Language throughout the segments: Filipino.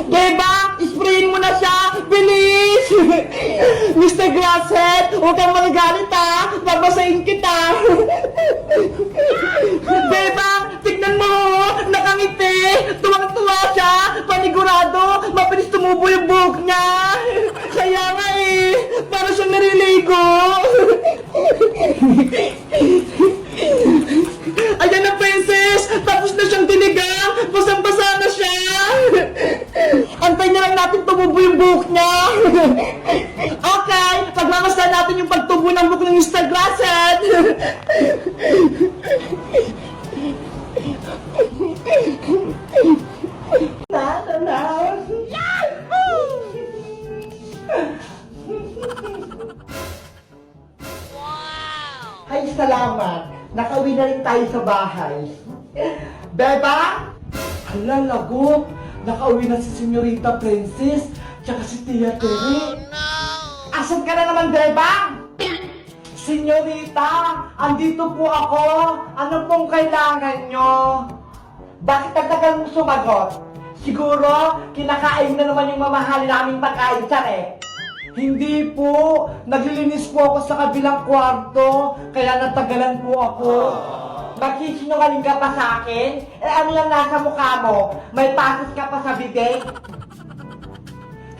Beba, sprayin mo na siya! Bilis! Mr. Grasshead, huwag kang magagalit ha! Babasahin kita! Beba, tignan mo! Nakangiti! Tuwang-tuwa siya! Panigurado! Mabilis tumubo yung buhok niya! Kaya nga eh! Para siyang nariligo! Ayan na, princess! Tapos na siyang dinigang! Basang-basa na siya! Antay na lang natin tumubo yung buhok niya! Okay! Pagmamasdan natin yung pagtubo ng buhok ng Mr. Grasshead! Ay, salamat! Nakauwi na rin tayo sa bahay. Beba! Hala, lagot! Nakauwi na si Senyorita Princess, tsaka si Tia Tere. Asan ka na naman, Beba? Senyorita, andito po ako. Ano pong kailangan nyo? Bakit nagtagal mong sumagot? Siguro, kinakain na naman yung mamahalin naming pagkain dyan eh. Hindi po. Naglilinis po ako sa kabilang kwarto, kaya natagalan po ako. Magsisinungaling ka pa sa akin? Eh ano lang nasa mukha mo? May pasas ka pa sa bibig?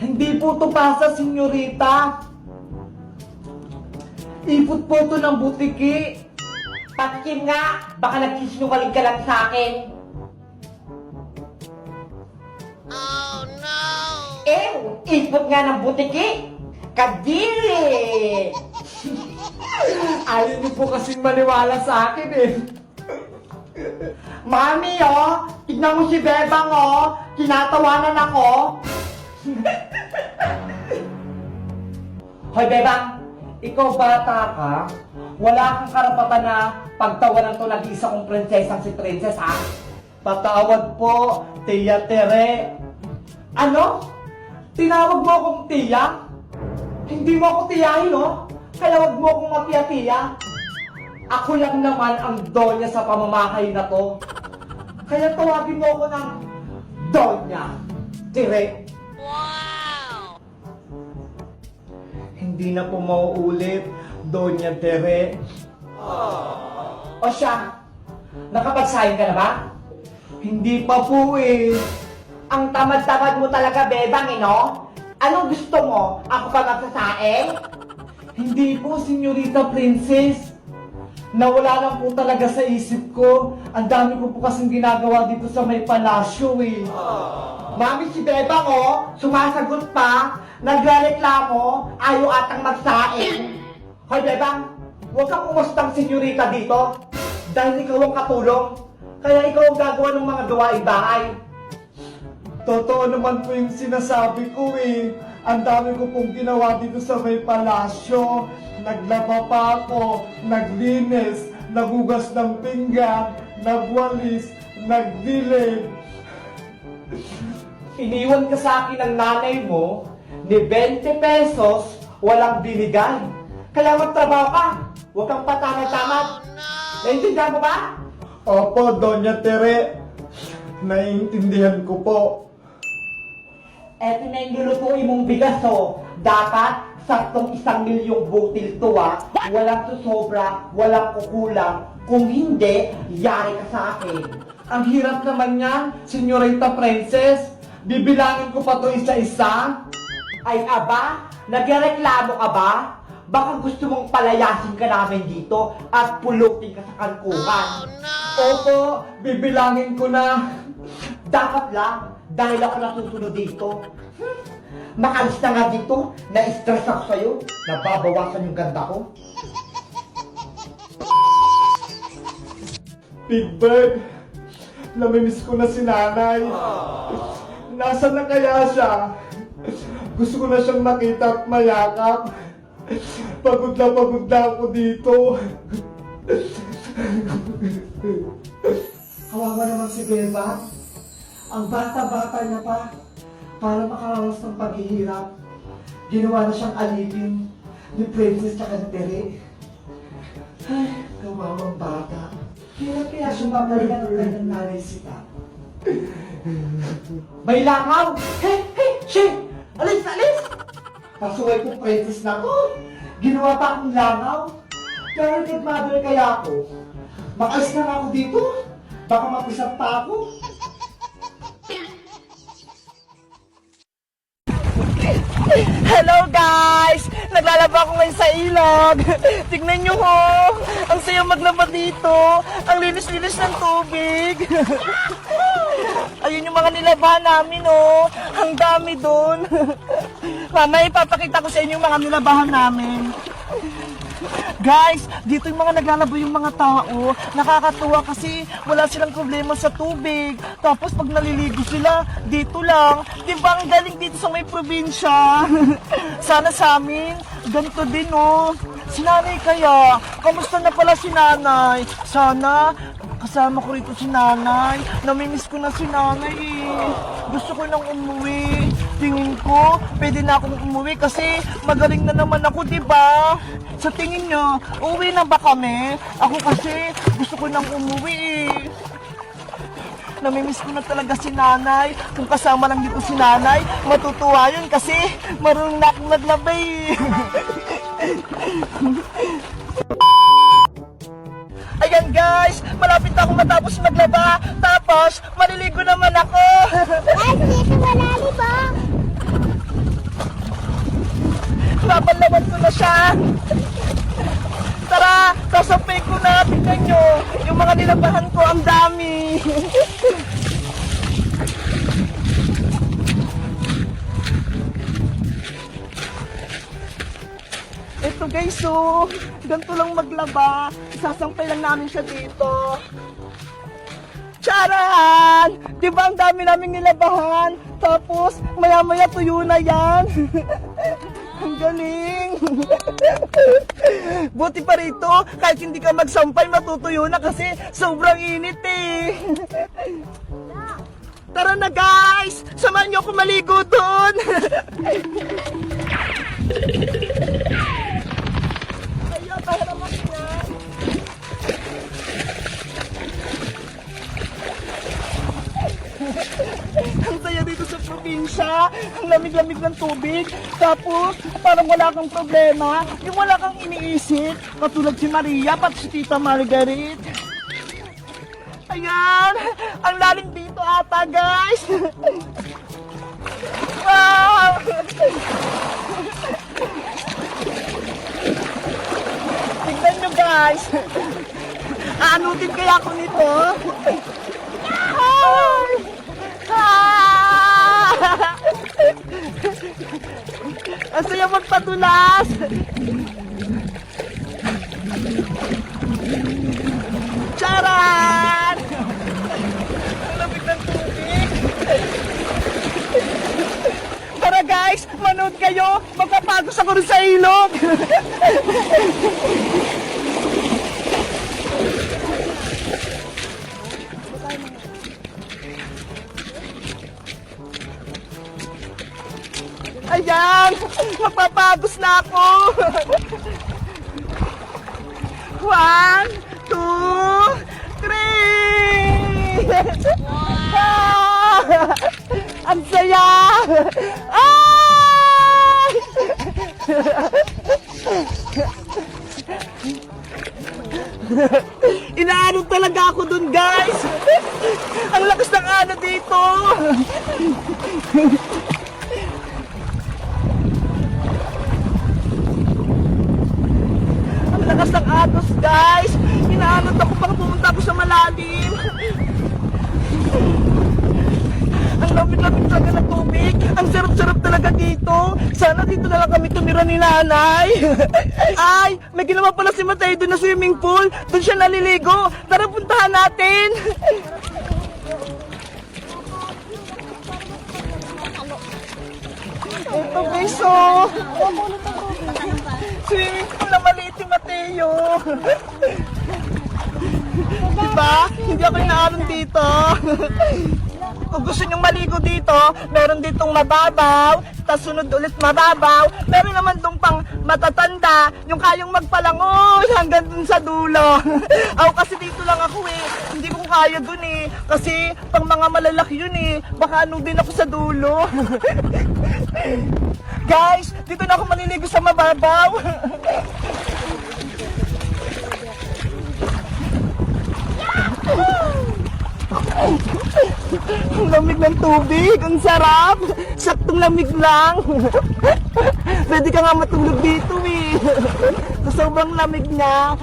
Hindi po to pasas, senyorita. Ipot po to ng butiki. Patikim nga, baka nagsisinungaling ka lang sa akin. Oh no! Ipot nga ng butiki. Kadiri! Ayaw niyo po kasing maniwala sa akin eh. Mami, oh! Tignan mo si Bebang, oh! Tinatawanan ako! Hoy, Bebang! Ikaw bata ka? Wala kang karapatan na pagtawanan to nag-isa kong prinsesang si Princess, ha? Patawad po, Tia Tere. Ano? Tinawag mo akong Tia? Hindi mo ako tiyahin, no? Kaya wag mo akong mapiya-tiya. Ako lang naman ang donya sa pamamahay na to. Kaya tawagin mo ako ng Donya Tere. Wow! Hindi na po mauulit, Donya Tere. O siya, nakapagsahin ka na ba? Hindi pa po eh. Ang tamad-tamad mo talaga, Bebang, eh, no? Anong gusto mo? Ako pa magsasaing? Hindi po, Senyorita Princess. Nawala lang po talaga sa isip ko. Ang dami ko po kasing ginagawa dito sa may palasyo eh. Mami, si Bebang, oh, sumasagot pa, nagrereklamo, ayaw atang magsaing. Hoy, Bebang, huwag kang umustang senyorita dito. Dahil ikaw ang katulong, kaya ikaw ang gagawa ng mga gawaing bahay. Totoo naman po yung sinasabi ko eh. Ang dami ko pong ginawa dito sa may palasyo. Naglaba pa ako, naglinis, nagugas ng pinggan, nagwalis, nagdilig. Iniwan ka sa akin ng nanay mo ni 20 pesos, walang binigay. Kaya magtrabaho ka, huwag kang patamad-tamad. Naiintindihan mo ba? Opo, Donya Tere. Naiintindihan ko po. Eto na yung lulutuin mong bigas, oh. Dapat, saktong 1 milyong butil to, ah. Walang susobra, walang kukulang. Kung hindi, yari ka sa akin. Ang hirap naman yan, Senyorita Princess. Bibilangin ko pa to isa-isa. Ay, aba, nagreklamo ka ba? Baka gusto mong palayasin ka namin dito at pulutin ka sa kankuhan. Opo, bibilangin ko na. Dapat lang, dahil ako natutunod dito. Makalis na nga dito, na-stress ako sa'yo, nababawasan yung ganda ko. Big Bird, namimiss ko na si nanay. Nasaan na kaya siya? Gusto ko na siyang makita at mayakap. Pagod na ako dito. Kawawa naman si Beba. Ang bata-bata niya pa, para makaranas ng paghihirap. Ginawa na siyang alipin ni Princess tsaka ni Tere. Ay, kawawang bata. Kaya siya babalikan ng kanyang nanay sila. May langaw! Hey! Hey! Shit! Alis! Alis! Kasuway ko princess na to. Ginawa pa akong langaw. Kaya mother kaya ako. Makalis na nga ako dito. Baka mag-usap pa ako. Hello guys! Naglalaba ako ngayon sa ilog. Tignan nyo ho! Ang sayo maglaba dito. Ang linis-linis ng tubig. Ayun yung mga nilabahan namin oh. Ang dami doon. Mama, ipapakita ko sa inyo yung mga nilabahan namin. Guys, dito yung mga naglalaba yung mga tao. Nakakatuwa kasi wala silang problema sa tubig. Tapos pag naliligo sila, dito lang. Di ba ang galing dito sa may probinsya? Sana sa amin, ganito din oh. Si nanay kaya, kamusta na pala si nanay? Sana, kasama ko rito si nanay. Namimiss ko na si nanay eh. Gusto ko nang umuwi. Tingin ko, pwede na akong umuwi kasi magaling na naman ako, di ba? Sa tingin nyo, uuwi na ba kami? Ako kasi, gusto ko nang umuwi eh. Namimiss ko na talaga si nanay. Kung kasama lang dito si nanay, matutuwa yun kasi marunong na akong naglabay eh. Ayan guys, malapit na akong matapos maglaba. Tapos, maliligo naman ako. Guys, dito malalibang. Papalawan ko na siya. Tara, sasampay ko na. Tignan nyo, yung mga nilabahan ko, ang dami. Ito guys, oh, ganito lang maglaba. Sasampay lang namin siya dito. Charan! Di ba ang dami naming nilabahan? Tapos, maya-maya tuyo na yan. Ang galing! Buti pa rito, kahit hindi ka magsampay, matutuyo na kasi sobrang init eh. Tara na guys! Samahan niyo ako maligo doon! Ayaw, pahiraman na. Ang saya dito sa probinsya, ang lamig-lamig ng tubig, tapos parang wala kang problema, yung wala kang iniisip, katulad si Maria, pati si Tita Margaret. Ayan, ang lalim dito ata guys. Wow! Tignan nyo guys, aanutin kaya ako nito. Ay! Ang saya magpadulas! Charan! Ang lamig ng tubig! Tara guys, manood kayo! Magpapagos ako rin sa ilog! Ayan! Magpapagos na ako! 1, 2, 3! Ah! Ang saya! Ay! Inaanod talaga ako dun guys! Ang lakas ng ano dito! Lakas ng agos guys, inaanod ako para pumunta ako sa malalim. Ang lamig-lamig talaga ng tubig, ang sarap-sarap talaga dito. Sana dito na lang kami tumira ni nanay. Ay, may ginawa pala si Matay doon na swimming pool, doon siya naliligo. Tara puntahan natin. Ito guys oh. Swimming pool na maliit yung Mateo. Diba? Hindi ako inaalon dito. Kung gusto nyong maligo dito, meron ditong mababaw, tas sunod ulit mababaw. Meron naman dong pang matatanda, yung kayang magpalangoy hanggang dun sa dulo. Ako kasi dito lang ako eh, hindi ko kaya dun eh. Kasi pang mga malalaki yun eh, baka ano din ako sa dulo. Guys, dito na ako maniligo sa mababaw. Ang lamig ng tubig, ang sarap. Saktong lamig lang. Pwede ka nga matulog dito eh. Sa sobrang lamig niya.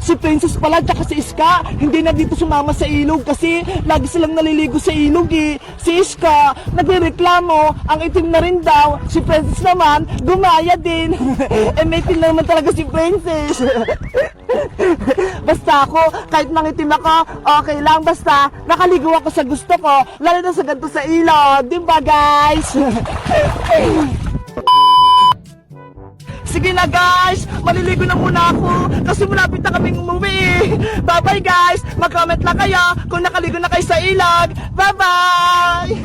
Si Princess pala tsaka si Iska hindi na dito sumama sa ilog kasi lagi silang naliligo sa ilog eh. Si Iska nagrereklamo, ang itim na rin daw. Si Princess naman gumaya din. Eh may itim naman talaga si Princess. Basta ako, kahit mangitim ako, okay lang. Basta nakaligo ako sa gusto ko, lalo na sa ganito sa ilog. Diba guys? Sige na guys, maliligo na muna ako kasi malapit na kaming umuwi. Bye bye guys, mag-comment lang kayo kung nakaligo na kayo sa ilog. Bye bye!